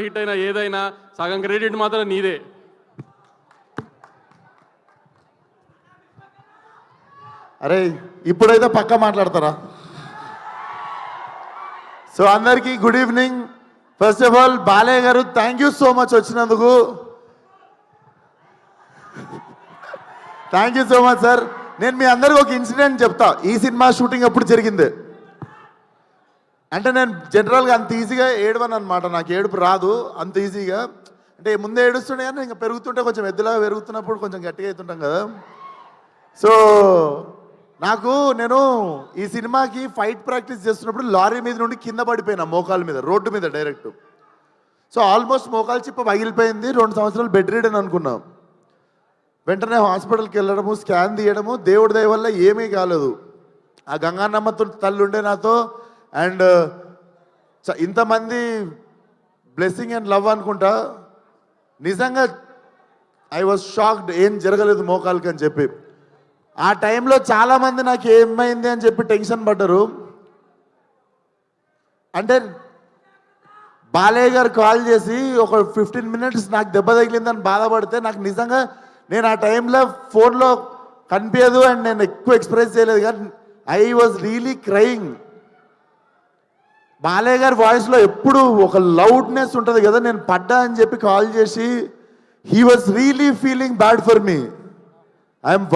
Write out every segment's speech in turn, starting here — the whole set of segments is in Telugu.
హిట్ అయినా ఏదైనా సగం క్రెడిట్ మాత్రం నీదే. అరే ఇప్పుడైతే పక్కా మాట్లాడతారా? సో అందరికీ good evening. First of all Balayya గారు థ్యాంక్ యూ సో మచ్ వచ్చినందుకు. Thank you so much sir. నేను మీ అందరికీ ఒక ఇన్సిడెంట్ చెప్తా. ఈ సినిమా షూటింగ్ ఎప్పుడు జరిగింది అంటే, నేను జనరల్గా అంత ఈజీగా ఏడవను అనమాట. నాకు ఏడుపు రాదు అంత ఈజీగా. అంటే ముందే ఏడుస్తుండే కానీ ఇంకా పెరుగుతుంటే కొంచెం ఎద్దులాగా పెరుగుతున్నప్పుడు కొంచెం గట్టిగా అవుతుంటాం కదా. సో నేను ఈ సినిమాకి ఫైట్ ప్రాక్టీస్ చేస్తున్నప్పుడు లారీ మీద నుండి కింద పడిపోయినా, మోకాల మీద, రోడ్డు మీద డైరెక్ట్. సో ఆల్మోస్ట్ మోకాలు చిప్ప పగిలిపోయింది. 2 సంవత్సరాలు బెడ్ రీడ్ అనుకున్నాం. వెంటనే హాస్పిటల్కి వెళ్ళడము, స్కాన్ తీయడము, దేవుడి దయ వల్ల ఏమీ కాలేదు. ఆ గంగానమ్మ తల్లి ఉండే నాతో. అండ్ ఇంతమంది బ్లెస్సింగ్ అండ్ లవ్ అనుకుంటా. నిజంగా ఐ వాజ్ షాక్డ్, ఏం జరగలేదు మోకాలకి అని చెప్పి. ఆ టైంలో చాలామంది నాకు ఏమైంది అని చెప్పి టెన్షన్ పడ్డారు. అంటే బాలయ్య గారు కాల్ చేసి ఒక 15 మినిట్స్ నాకు దెబ్బ తగిలిందని బాధపడితే, నాకు నిజంగా నేను ఆ టైంలో ఫోన్లో కనిపించదు అండ్ నేను ఎక్కువ ఎక్స్ప్రెస్ చేయలేదు, కానీ I was really crying. Balayya గారి వాయిస్లో ఎప్పుడు ఒక లౌడ్నెస్ ఉంటుంది కదా. నేను పడ్డా అని చెప్పి కాల్ చేసి, he was really feeling bad for me. I'm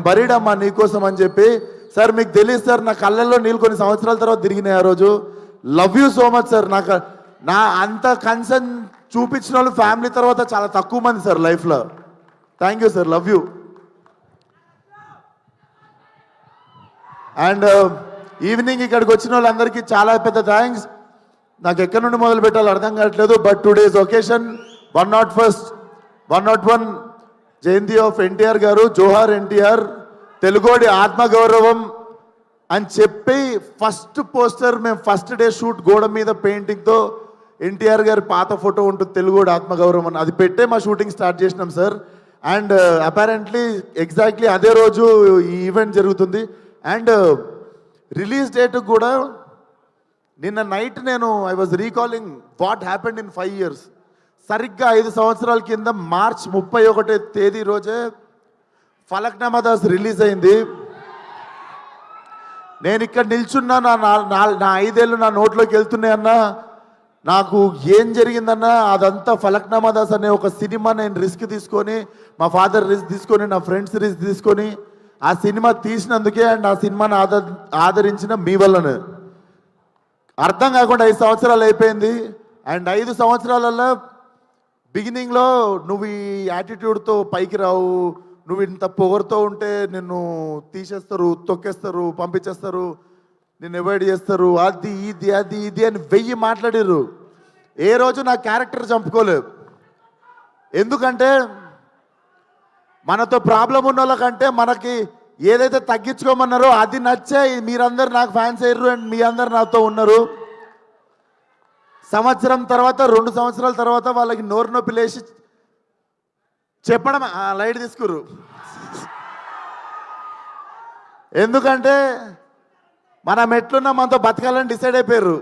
worried అమ్మా నీకోసం అని చెప్పి. సార్ మీకు తెలియదు సార్, నా కళ్ళల్లో నీళ్ళు కొన్ని సంవత్సరాల తర్వాత తిరిగినాయి ఆ రోజు. Love you so much sir. నా అంత కన్సర్న్ చూపించిన వాళ్ళు ఫ్యామిలీ తర్వాత చాలా తక్కువ మంది సార్ లైఫ్లో. Thank you sir, love you. And evening ఇక్కడికి వచ్చిన వాళ్ళందరికీ చాలా పెద్ద థ్యాంక్స్. నాకు ఎక్కడి నుండి మొదలు పెట్టాలో అర్థం కావట్లేదు. బట్ టుడేస్ ఒకేషన్ 101 జయంతి ఆఫ్ ఎన్టీఆర్ గారు. జోహార్ ఎన్టీఆర్, తెలుగోడి ఆత్మగౌరవం అని చెప్పి ఫస్ట్ పోస్టర్ మేము ఫస్ట్ డే షూట్ గోడ మీద పెయింటింగ్తో ఎన్టీఆర్ గారి పాత ఫోటో ఉంటుంది, తెలుగోడి ఆత్మగౌరవం అని, అది పెట్టే మా షూటింగ్ స్టార్ట్ చేసినాం సార్. అండ్ అపారెంట్లీ ఎగ్జాక్ట్లీ అదే రోజు ఈ ఈవెంట్ జరుగుతుంది. అండ్ రిలీజ్ డేట్ కూడా నిన్న night I was recalling what happened in 5 years. సరిగ్గా 5 సంవత్సరాల కింద మార్చ్ 31వ తేదీ రోజే ఫలక్నామా దాస్ రిలీజ్ అయింది. నేను ఇక్కడ నిల్చున్నా, నా 5 ఏళ్ళు నా నోట్లోకి వెళ్తున్నాయన్నా. నాకు ఏం జరిగిందన్నా అదంతా ఫలక్నామా దాస్ అనే ఒక సినిమా నేను రిస్క్ తీసుకొని, మా ఫాదర్ రిస్క్ తీసుకొని, నా ఫ్రెండ్స్ రిస్క్ తీసుకొని ఆ సినిమా తీసినందుకే అండ్ ఆ సినిమాని ఆదరించిన మీ వల్లనే. అర్థం కాకుండా 5 సంవత్సరాలు అయిపోయింది. అండ్ 5 సంవత్సరాలలో బిగినింగ్లో నువ్వు ఈ యాటిట్యూడ్తో పైకి రావు, నువ్వు ఇంత పొగరుతో ఉంటే నిన్ను తీసేస్తారు, తొక్కేస్తారు, పంపించేస్తారు, నిన్ను అవాయిడ్ చేస్తారు, అది ఇది అని 1000 మాట్లాడారు. ఏ రోజు నా క్యారెక్టర్ చంపుకోలేదు. ఎందుకంటే మనతో ప్రాబ్లం ఉన్న వాళ్ళకంటే మనకి ఏదైతే తగ్గించుకోమన్నారో అది నచ్చే మీరందరు నాకు ఫ్యాన్స్ అయ్యారు అండ్ మీ అందరు నాతో ఉన్నారు. సంవత్సరం తర్వాత 2 సంవత్సరాల తర్వాత వాళ్ళకి నోరు నొప్పి లేచి చెప్పడం లైట్ తీసుకురు. ఎందుకంటే మనం ఎట్లున్నా మనతో బతకాలని డిసైడ్ అయిపోయారు.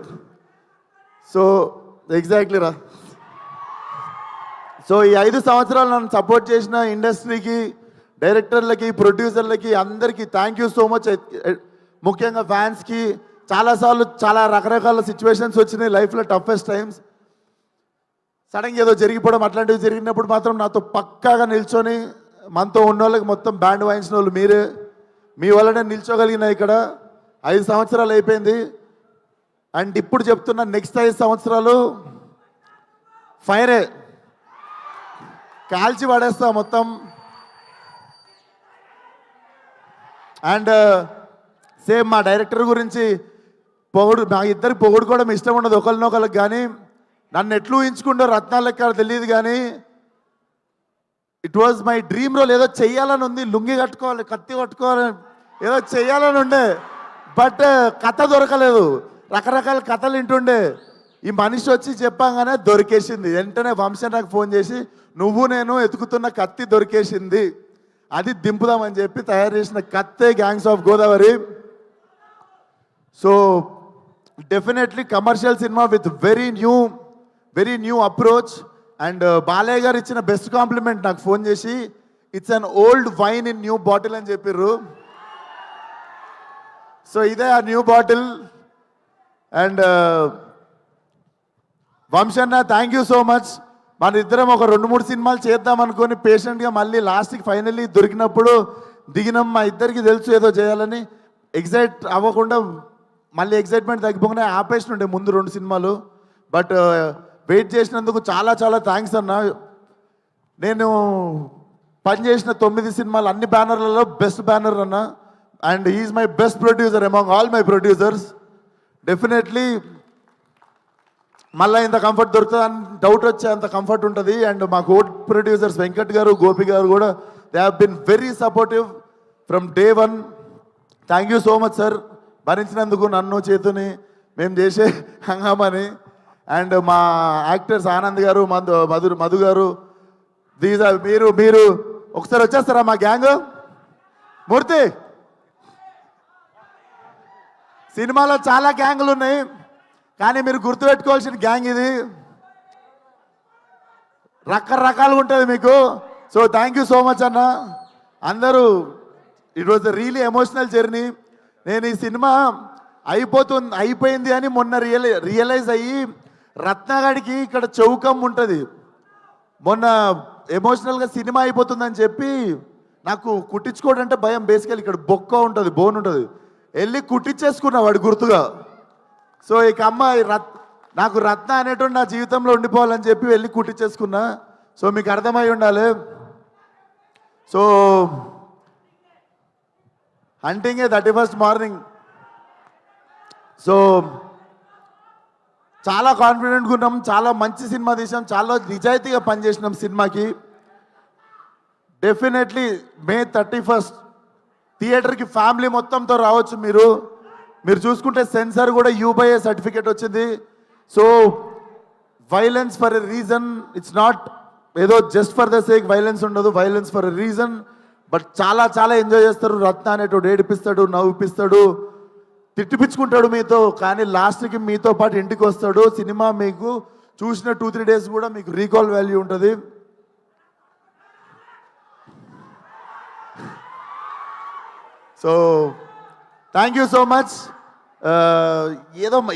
సో ఎగ్జాక్ట్లీ రా. సో ఈ 5 సంవత్సరాలు నన్ను సపోర్ట్ చేసిన ఇండస్ట్రీకి, డైరెక్టర్లకి, ప్రొడ్యూసర్లకి అందరికీ థ్యాంక్ యూ సో మచ్. ముఖ్యంగా ఫ్యాన్స్కి. చాలాసార్లు చాలా రకరకాల సిచ్యువేషన్స్ వచ్చినాయి లైఫ్లో, టఫెస్ట్ టైమ్స్. సడన్గా ఏదో జరిగిపోవడం అట్లాంటివి జరిగినప్పుడు మాత్రం నాతో పక్కాగా నిల్చొని మనతో ఉన్న వాళ్ళకి మొత్తం బ్యాండ్ వాయించిన వాళ్ళు మీరే. మీ వల్లనే నిల్చోగలిగిన ఇక్కడ. 5 సంవత్సరాలు అయిపోయింది. అండ్ ఇప్పుడు చెప్తున్నా, నెక్స్ట్ 5 సంవత్సరాలు ఫైరే, కాల్చి పడేస్తా మొత్తం. అండ్ సేమ్ మా డైరెక్టర్ గురించి మా ఇద్దరికి పొగుడుకోవడం ఇష్టం ఉండదు ఒకరినొకరికి. కానీ నన్ను ఎట్లు ఊహించుకుంటో రత్నాలు లెక్క తెలియదు, కానీ it was my dream role. ఏదో చెయ్యాలని ఉంది, లుంగి కట్టుకోవాలి, కత్తి కట్టుకోవాలి, ఏదో చెయ్యాలని ఉండే. బట్ కథ దొరకలేదు. రకరకాల కథలు వింటుండే. ఈ మనిషి వచ్చి చెప్పంగానే దొరికేసింది. వెంటనే వంశన్ నాకు ఫోన్ చేసి, నువ్వు నేను ఎతుకుతున్న కత్తి దొరికేసింది, అది దింపుదామని చెప్పి తయారు చేసిన కత్తే gangs of Godavari. So definitely commercial cinema with very new very new approach. And Balayya గారు ఇచ్చిన బెస్ట్ కాంప్లిమెంట్ నాకు ఫోన్ చేసి, it's an old wine in new bottle అని చెప్పిర్రు. సో ఇదే ఆ న్యూ బాటిల్. అండ్ వంశన్న, థ్యాంక్ యూ సో మచ్. మన ఇద్దరం ఒక 2-3 సినిమాలు చేద్దాం అనుకొని పేషెంట్గా మళ్ళీ లాస్ట్కి ఫైనల్లీ దొరికినప్పుడు దిగినాం. మా ఇద్దరికి తెలుసు ఏదో చేయాలని. ఎగ్జైట్ అవ్వకుండా మళ్ళీ ఎగ్జైట్మెంట్ తగ్గిపోకుండా ఆపేషన్ ఉండే ముందు 2 సినిమాలు. బట్ వెయిట్ చేసినందుకు చాలా చాలా థ్యాంక్స్ అన్న. నేను పనిచేసిన 9 సినిమాలు అన్ని బ్యానర్లలో బెస్ట్ బ్యానర్ అన్న. And he's my best producer among all my producers. Definitely మళ్ళీ ఇంత కంఫర్ట్ దొరుకుతుంది అని డౌట్ వచ్చే అంత కంఫర్ట్ ఉంటుంది. అండ్ మా కో ప్రొడ్యూసర్స్ వెంకట్ గారు, గోపి గారు కూడా they have been very supportive from day 1. Thank you so much sir, భరించినందుకు నన్ను, చేతుని, మేము చేసే హంగామని. అండ్ మా యాక్టర్స్ ఆనంద్ గారు, మధు గారు, దీస్ ఆర్ మీరు ఒకసారి వచ్చేస్తారా మా గ్యాంగ్? మూర్తి, సినిమాలో చాలా గ్యాంగులు ఉన్నాయి కానీ మీరు గుర్తుపెట్టుకోవాల్సిన గ్యాంగ్ ఇది. రకరకాలుగా ఉంటుంది మీకు. So thank you so much అన్న. అందరూ it was the really emotional journey. నేను ఈ సినిమా అయిపోయింది అని మొన్న రియలైజ్ అయ్యి, రత్నగాడికి ఇక్కడ చౌకం ఉంటుంది. మొన్న ఎమోషనల్గా సినిమా అయిపోతుందని చెప్పి నాకు కుట్టించుకోవడం అంటే భయం. బేసికల్ ఇక్కడ బొక్క ఉంటుంది, బోన్ ఉంటుంది. వెళ్ళి కుట్టించేసుకున్నా వాడి గుర్తుగా. సో ఇక అమ్మాయి నాకు రత్న అనేటువంటి నా జీవితంలో ఉండిపోవాలని చెప్పి వెళ్ళి కుట్టించేసుకున్నా. సో మీకు అర్థమై ఉండాలి. So హంటింగే 31st morning. సో చాలా కాన్ఫిడెంట్గా ఉన్నాం, చాలా మంచి సినిమా తీసాం, చాలా నిజాయితీగా పనిచేసినాం సినిమాకి. డెఫినెట్లీ May 31st థియేటర్కి ఫ్యామిలీ మొత్తంతో రావచ్చు. మీరు చూసుకుంటే సెన్సార్ కూడా U/A సర్టిఫికేట్ వచ్చింది. So violence for a reason, it's not ఏదో just for the sake violence ఉండదు. Violence for a reason. But చాలా చాలా ఎంజాయ్ చేస్తారు. రత్న అనేటోడు ఏడిపిస్తాడు, నవ్విపిస్తాడు, తిట్టిపించుకుంటాడు మీతో, కానీ లాస్ట్కి మీతో పాటు ఇంటికి వస్తాడు. సినిమా మీకు చూసిన 2-3 డేస్ కూడా మీకు రీకాల్ వాల్యూ ఉంటుంది. So thank you so much.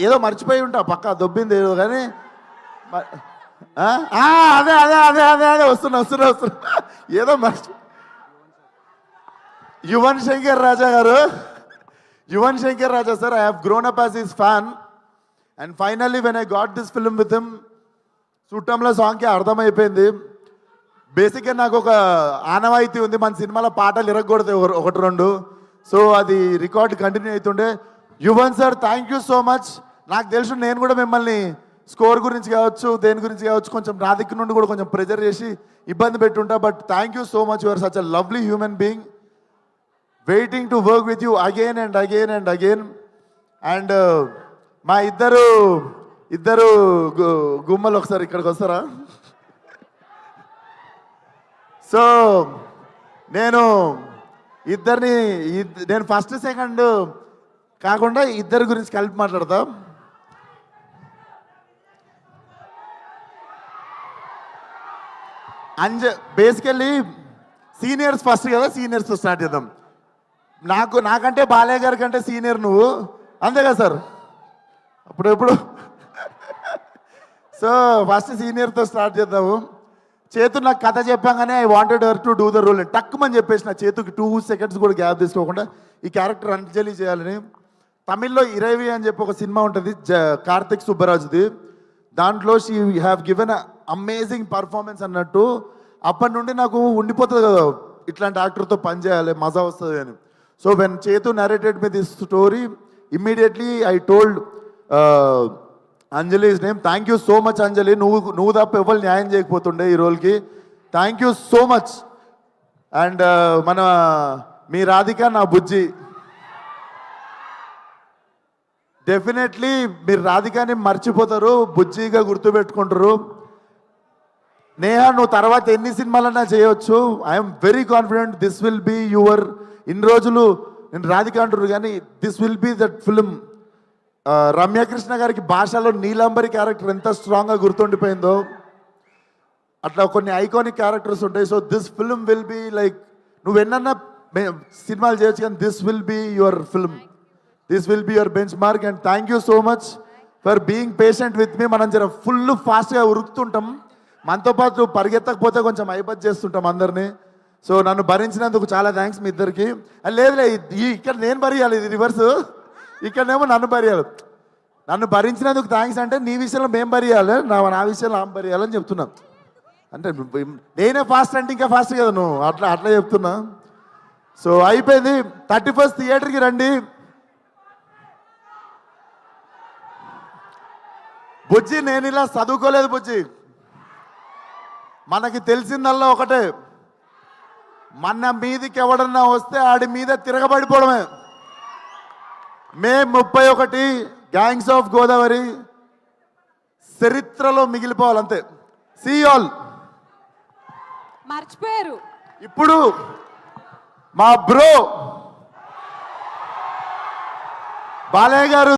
ఏదో మర్చిపోయి ఉంటా, పక్కా దొబ్బింది ఏదో, కానీ అదే అదే అదే అదే అదే వస్తున్నా ఏదో యువన్ శంకర్ రాజా గారు, Yuvan Shankar Raja sir, I have grown up as his fan. And finally when I got this film with him, చుట్టంలో సాంగ్కి అర్థమైపోయింది. బేసిక్గా నాకు ఒక ఆనవాయితీ ఉంది, మన సినిమాలో పాటలు ఇరగకూడదు 1-2. సో అది రికార్డ్ కంటిన్యూ అవుతుండే. Yuvan sir, thank you so much. నాకు తెలుసు నేను కూడా మిమ్మల్ని స్కోర్ గురించి కావచ్చు, దేని గురించి కావచ్చు, కొంచెం నా దిక్కు నుండి కూడా కొంచెం ప్రెజర్ చేసి ఇబ్బంది పెట్టుంటా. But thank you so much. You are such a lovely human being. Waiting to work with you again and again and again. And మా ఇద్దరు గుమ్మలు ఒకసారి ఇక్కడికి వస్తారా? సో నేను ఫస్ట్ సెకండ్ కాకుండా ఇద్దరి గురించి కలిపి మాట్లాడతా. బేసికల్లీ సీనియర్స్ ఫస్ట్ కదా, సీనియర్స్తో స్టార్ట్ చేద్దాం. నాకంటే బాలయ్య గారి కంటే సీనియర్ నువ్వు, అంతే కదా సార్? అప్పుడెప్పుడు సో ఫస్ట్ సీనియర్తో స్టార్ట్ చేద్దాము. చేతు నాకు కథ చెప్పాగానే I wanted her to do the role. టక్కుమని చెప్పేసి నా చేతుకి 2 seconds కూడా గ్యాప్ తీసుకోకుండా ఈ క్యారెక్టర్ అంజలి చేయాలని. తమిళ్లో ఇరవి అని చెప్పి ఒక సినిమా ఉంటుంది, కార్తిక్ సుబ్బరాజుది. దాంట్లో she have given amazing performance అన్నట్టు. అప్పటి నుండి నాకు ఉండిపోతుంది కదా ఇట్లాంటి యాక్టర్తో పనిచేయాలి, మజా వస్తుంది అని. So when Chetu narrated me this story, immediately I told Anjali's name. Thank you so much Anjali, నువ్వు తప్ప ఎవరు న్యాయం చేయకపోతుండే ఈ రోల్కి. Thank you so much. And me Radhika నా బుజ్జి. డెఫినెట్లీ మీరు రాధికాని మర్చిపోతారు, బుజ్జిగా గుర్తుపెట్టుకుంటారు. నేహా, నువ్వు తర్వాత ఎన్ని సినిమాలన్నా చేయవచ్చు. I'm very confident this will be your. ఇన్ని రోజులు నేను రాధిక అంటారు కానీ this will be that film. Ramyakrishna గారికి భాషలో నీలాంబరి క్యారెక్టర్ ఎంత స్ట్రాంగ్గా గుర్తుండిపోయిందో అట్లా కొన్ని ఐకానిక్ క్యారెక్టర్స్ ఉంటాయి. So this film will be like నువ్వు ఎన్నన్నా సినిమాలు చేయొచ్చు కానీ this will be your film, this will be your benchmark. And thank you so much for being patient with me. మనం జర ఫుల్ ఫాస్ట్గా ఉరుకుతుంటాం, మనతో పాటు పరిగెత్తకపోతే కొంచెం ఐబత్ చేస్తుంటాం అందరినీ. సో నన్ను భరించినందుకు చాలా థ్యాంక్స్ మీ ఇద్దరికి. లేదులే ఇక్కడ నేను భరియాలి, ఇది రివర్స్, ఇక్కడనేమో నన్ను భరియాలి. నన్ను భరించినందుకు థ్యాంక్స్ అంటే నీ విషయంలో మేము భరియాలి, నా విషయంలో ఆమె భరియాలని చెప్తున్నా. అంటే నేనే ఫాస్ట్ అంటే ఇంకా ఫాస్ట్ కదా నువ్వు, అట్లా చెప్తున్నా. సో అయిపోయింది. 31st థియేటర్కి రండి. బుజ్జి నేను ఇలా చదువుకోలేదు బుజ్జి, మనకి తెలిసిందల్లా ఒకటే, మన మీదికి ఎవడన్నా వస్తే ఆడి మీద తిరగబడిపోవడమే. మే 31 గ్యాంగ్స్ ఆఫ్ గోదావరి చరిత్రలో మిగిలిపోవాలంతే. See all. మర్చిపోయారు ఇప్పుడు మా బ్రో బాలయ్య గారు